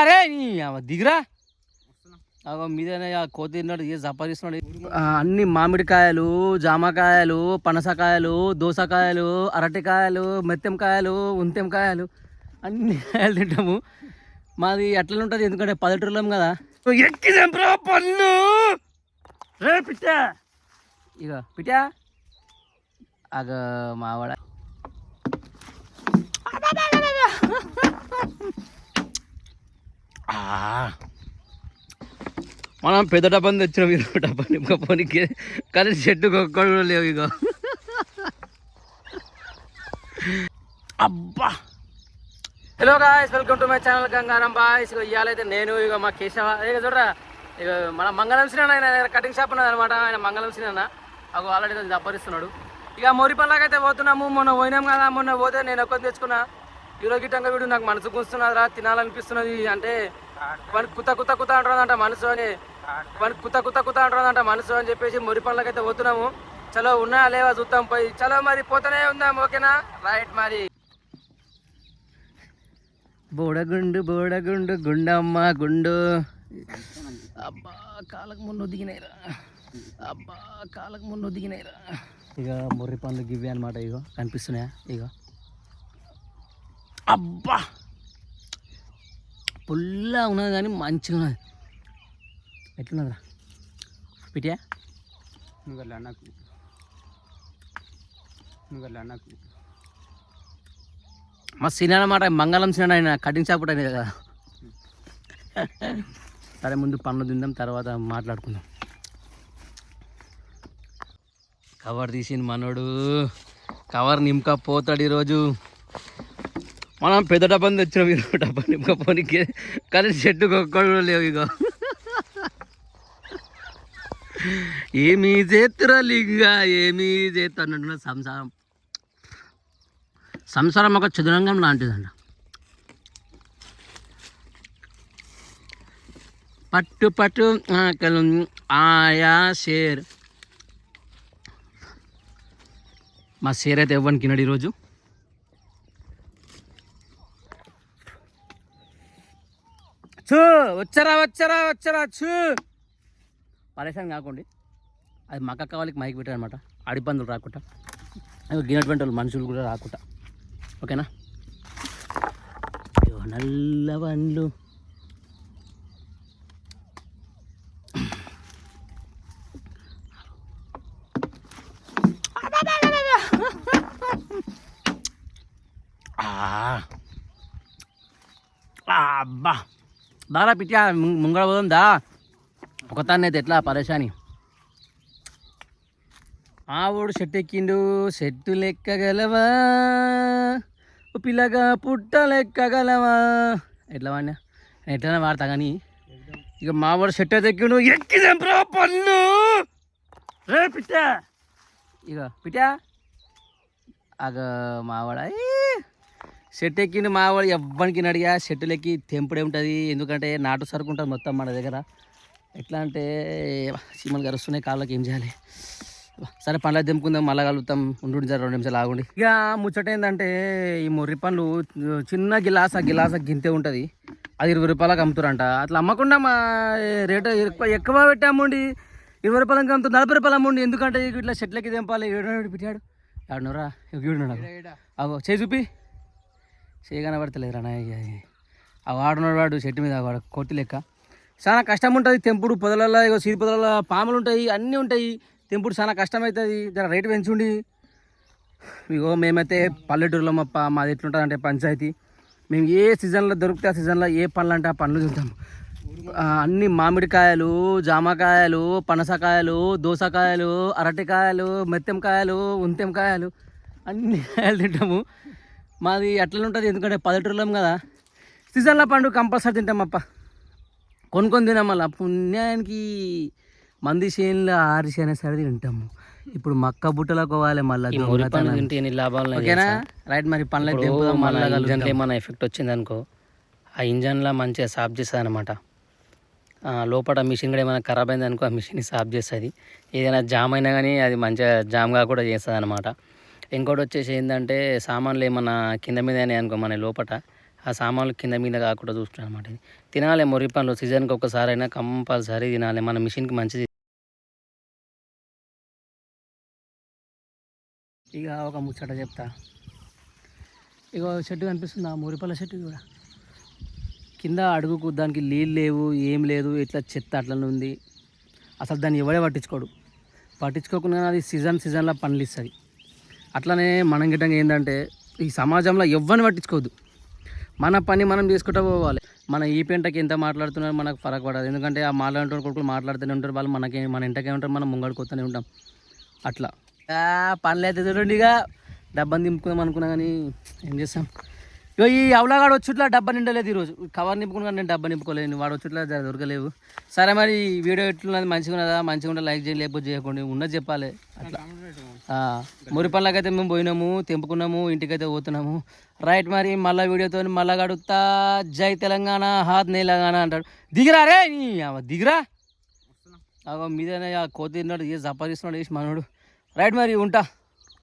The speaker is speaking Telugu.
అరే దిగురా మీదనే కోతి తిన్నాడు ఏ జపాదిస్తున్నాడు. అన్ని మామిడికాయలు, జామకాయలు, పనసకాయలు, దోసకాయలు, అరటికాయలు, మెత్తెంకాయలు, ఉంతెంకాయలు అన్ని కాయలు తింటాము. మాది అట్లనే ఉంటుంది, ఎందుకంటే పల్లెటూరులం కదా. ఎక్కిదేం పన్ను రే పిట్టా, ఇక పిట్టా అగ మావాడ మనం పెద్ద డబ్బాని తెచ్చినాం. మీరు డబ్బా నింపుకోనికి కానీ చెట్టు ఒక్కడు లేవు. ఇక అబ్బా, hello guys, welcome to my channel Gangaram boys. ఇవాళైతే నేను ఇక మా కేశవ ఇక చూడరా, ఇక మన మంగళం సినిమా ఆయన కటింగ్ షాప్ ఉన్నది అనమాట. ఆయన మంగళం సినిమా అగో ఆల్రెడీ దప్పరిస్తున్నాడు. ఇక మొరిపల్లాకైతే పోతున్నాము. మొన్న పోయినాం కదా, మొన్న పోతే నేను ఒక్కటి తెచ్చుకున్నా. ఈరోజు గిట్టంగా వీడు నాకు మనసు కూస్తున్నదిరా, తినాలనిపిస్తున్నది అంటే వానికి కుత కుత కుత అంటున్నదంట మనసు అని, వానికి కుత కుత కుత అంటున్నదంట మనసు అని చెప్పేసి మొరిపల్లాకైతే పోతున్నాము. చలో ఉన్నా లేవా చూద్దాం పోయి. చలో మరి పోతూనే ఉందాం, ఓకేనా? రైట్ మరి. బోడగుండు బోడగుండు గుండమ్మ గుండు. అబ్బా కాలకు ముందు దిగినాయిరా, అబ్బా కాలకు ముందు దిగినాయిరా. ఇక మొర్రి పండ్లు గివ్వి అనమాట. ఇగో కనిపిస్తున్నాయా? ఇగో అబ్బా పుల్లా ఉన్నది కానీ మంచిగా ఉన్నది. ఎట్లున్నదిరా పిటియా? మా సినిమా అనమాట, మంగళం సినిమా. ఆయన కటింగ్ షాప్ అనేది కదా. సరే ముందు పండ్లు తిందాం, తర్వాత మాట్లాడుకుందాం. కవర్ తీసింది మనోడు, కవర్ నింపకపోతాడు ఈరోజు. మనం పెద్ద డబ్బాని తెచ్చినాం. మీరు డబ్బా నింపకపోనికి కానీ చెట్టు ఒక్కడు లేవు. ఇక ఏమీ చేతురా లింగా, ఏమీ చేతు అన్నట్టు సంసారం. సంసారం ఒక చదురంగం లాంటిదంట. పట్టు పట్టు ఆయా షేర్. మా షేర్ అయితే ఇవ్వడానికి తిన్నాడు ఈరోజు. చూ వచ్చరా వచ్చరా వచ్చరా చూ పరేషాన్ కాకండి. అది మక్క కావాలికి మైకి పెట్టారు అనమాట. అడిపందులు రాకుండా, గినటువంటి వాళ్ళు మనుషులు కూడా రాకుండా, ఓకేనా? నల్ల పండ్లు అబ్బా దారా పిట్యా ముంగడ పోదాం దా. ఒకతాన్ని అయితే ఎట్లా పరేషాని. ఆవుడు చెట్టు ఎక్కిండు, చెట్టు లెక్కగలవా పిల్లగా పుట్ట లెక్కగలవా. ఎట్లా వాడినా ఎట్లనే వాడతా కానీ. ఇక మావాడు చెట్టు అయితే ఎక్కిండు, ఎక్కిదేం పన్ను రే పిట్టా, ఇక పిట్టా అగ మావాడ చెట్టు ఎక్కిండు. మావాడు ఎవ్వరికి అడిగా చెట్టులు ఎక్కి తెంపుడే ఉంటుంది, ఎందుకంటే నాటు సరుకు ఉంటుంది మొత్తం మన దగ్గర. ఎట్లా అంటే చీమలు గరుస్తున్నాయి కాళ్ళకి, ఏం చేయాలి? సరే పండ్లు తెంపుకుందాం, మళ్ళా కలుగుతాం. ఉండు సార్ 2 నిమిషాలు ఆగుండి. ఇక ముచ్చట ఏంటంటే ఈ మొర్రి పండ్లు చిన్న గిలాస గింతే ఉంటుంది, అది 20 రూపాయలకు అమ్ముతారంట. అట్లా అమ్మకుండా మా రేటు ఎక్కువ పెట్టి అమ్ముండి 20 రూపాయలకి అమ్ముతుంది, 40 రూపాయలు అమ్ముండి. ఎందుకంటే ఇట్లా చెట్లకి తెంపాలి. పెట్టాడు ఆడునరా అగో చేయి చూపి, చేయి కనబడతలేదు రా. ఆ వాడున్నాడు వాడు చెట్టు మీద, వాడు కొట్టి లెక్క. చాలా కష్టం ఉంటుంది తెంపుడు. పొదలలో ఇగో సీది పొదలలో పాములు ఉంటాయి, అన్నీ ఉంటాయి. తెంపుడు చాలా కష్టమవుతుంది. జర రేటు పెంచుండి. ఇగో మేమైతే పల్లెటూరులో మాది ఎట్లుంటుంది అంటే పంచాయతీ. మేము ఏ సీజన్లో దొరికితే ఆ సీజన్లో ఏ పండ్లు అంటే ఆ పండ్లు తింటాము. అన్ని మామిడికాయలు, జామకాయలు, పనసకాయలు, దోసకాయలు, అరటికాయలు, మెత్తెంకాయలు, ఉంతెంకాయలు అన్ని కాయలు తింటాము. మాది అట్లనే ఉంటుంది, ఎందుకంటే పల్లెటూరులం కదా. సీజన్లో పండు కంపల్సరీ తింటామప్ప, కొనుక్కొని తినాం. మళ్ళీ పుణ్యానికి మంది చేనులో ఆరిసి అనేసరి తింటాము. ఇప్పుడు మక్క బుట్టలకు పోవాలి మళ్ళీ. ఓకేనా? రైట్ మరి పండ్ల ఇంజన్లో ఏమైనా ఎఫెక్ట్ వచ్చింది అనుకో, ఆ ఇంజన్లో మంచిగా సాఫ్ చేస్తుంది అనమాట. లోపల మిషన్ కూడా ఏమైనా ఖరాబ్ అయింది అనుకో, ఆ మిషన్ సాఫ్ చేస్తుంది. ఏదైనా జామ్ అయినా కానీ అది మంచిగా జామ్గా కూడా చేస్తుంది అనమాట. ఇంకోటి వచ్చేసి ఏంటంటే సామాన్లు ఏమన్నా కింద మీద అయినాయి అనుకో మన లోపల, ఆ సామాన్లు కింద మీద కాకుండా చూస్తున్నాను అనమాట. తినాలి మొరి పండ్లు సీజన్కి ఒకసారి అయినా కంపల్సరీ తినాలి, మన మిషన్కి మంచిది. ఇక ఒక ముచ్చట చెప్తా. ఇక చెట్టు కనిపిస్తుంది, ఆ మొరిపళ్ళ చెట్టు కూడా కింద అడుగుకు దానికి నీళ్ళు లేవు, ఏం లేదు, ఇట్లా చెత్త అట్లనే ఉంది. అసలు దాన్ని ఎవడే పట్టించుకోకుండా అది సీజన్లో పండ్లు ఇస్తుంది. అట్లనే మనం గిట్టంగా ఏంటంటే ఈ సమాజంలో ఎవరిని పట్టించుకోవద్దు, మన పని మనం చేసుకుంటూ పోవాలి. మన ఈ పెంటకి ఎంత మాట్లాడుతున్నారు మనకు ఫరక్ పడదు, ఎందుకంటే ఆ మాట్లాడుతున్న కొడుకులు మాట్లాడుతూనే ఉంటారు, వాళ్ళు మన ఇంటకే ఉంటారు, మనం ముంగడిపోతూనే ఉంటాం. అట్లా పనులు అయితే చూడండి. ఇక డబ్బాని దింపుకుందాం అనుకున్నా కానీ ఏం చేస్తాం. ఇగో ఈ అవలాగాడు వచ్చుట్లా డబ్బా నిండలేదు ఈరోజు, కవర్ నింపుకున్నా నేను డబ్బా నింపుకోలేదు, వాడు వచ్చుట్లా దొరకలేవు. సరే మరి వీడియో ఎట్లున్నది, మంచిగా ఉన్నదా, మంచిగా ఉంటే లైక్ చేయండి, లేకపోతే చేయకండి, ఉన్నది చెప్పాలి. అట్లా మురి పళ్ళకైతే మేము పోయినాము, తెంపుకున్నాము, ఇంటికైతే పోతున్నాము. రైట్, మరి మళ్ళీ వీడియోతో మళ్ళా గడుగుతా. జై తెలంగాణ, హాత్ తెలంగాణ అంటాడు. దిగిరా రే, దిగిరా. మీద కోతి తిన్నాడు, ఏ జపాదిస్తున్నాడు వేసి మనోడు. రైట్, మరి ఉంటా.